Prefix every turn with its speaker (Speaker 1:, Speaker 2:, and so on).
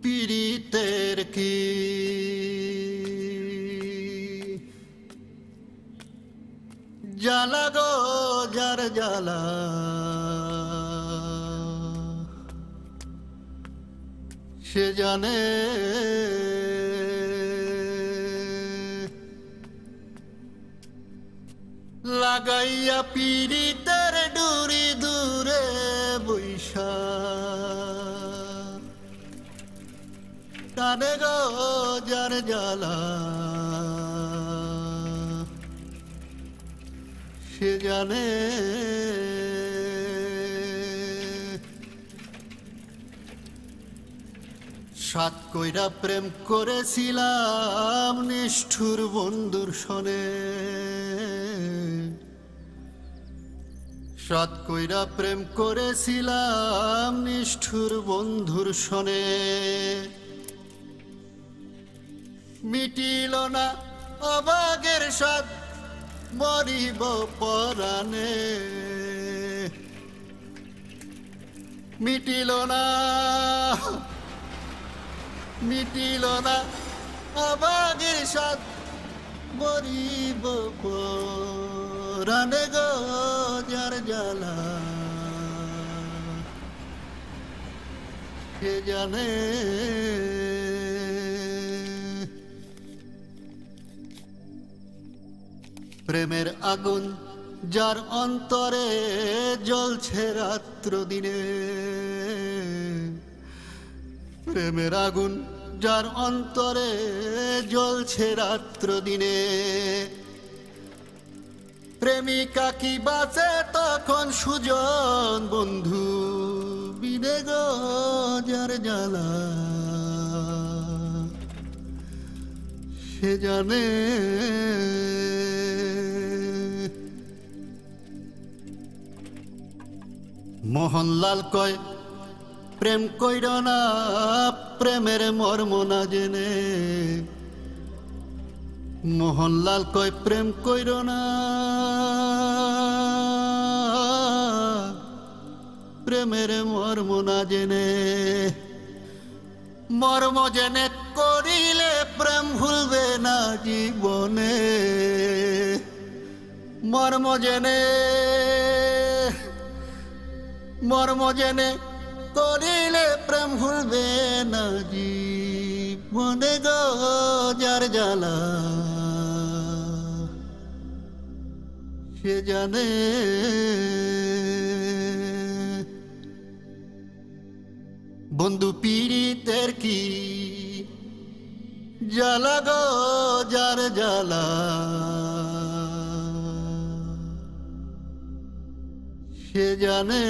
Speaker 1: পীড়িতের কি জ্বালা গো যার জ্বালা সে জানে লাগাইয়া পীড়িতের ডুরি দূরে বৈশা টানে গো যার জ্বালা সে জানে সাত কইরা প্রেম করেছিলাম নিষ্ঠুর বন্ধুর সনে সাত কইরা প্রেম করেছিলাম নিষ্ঠুর বন্ধুর সনে মিটিল না অবাগের সাথ মরিব পরাণে মিটিল না অবাগের সাথ মরিব পরাণে গো যার জ্বালা সে জানে প্রেমের আগুন যার অন্তরে জ্বলছে রাত্র দিনে প্রেমের আগুন যার অন্তরে জ্বলছে রাত্র দিনে প্রেমিকা কি বাঁচে তখন সুজন বন্ধু বিনে গো যার জ্বালা সে জানে মোহনলাল কয় প্রেম কইর না প্রেমের মর্ম না জেনে মোহনলাল কয় প্রেম কইর না প্রেমের মর্ম না জেনে মর্ম জেনে করিলে প্রেম ভুলবে না জীবনে মর্ম জেনে করিলে প্রেম ভুলবে না জীবনে গো যার জ্বালা সে জানে বন্ধু পীড়িতের কি জ্বালা গো যার জ্বালা সে জানে।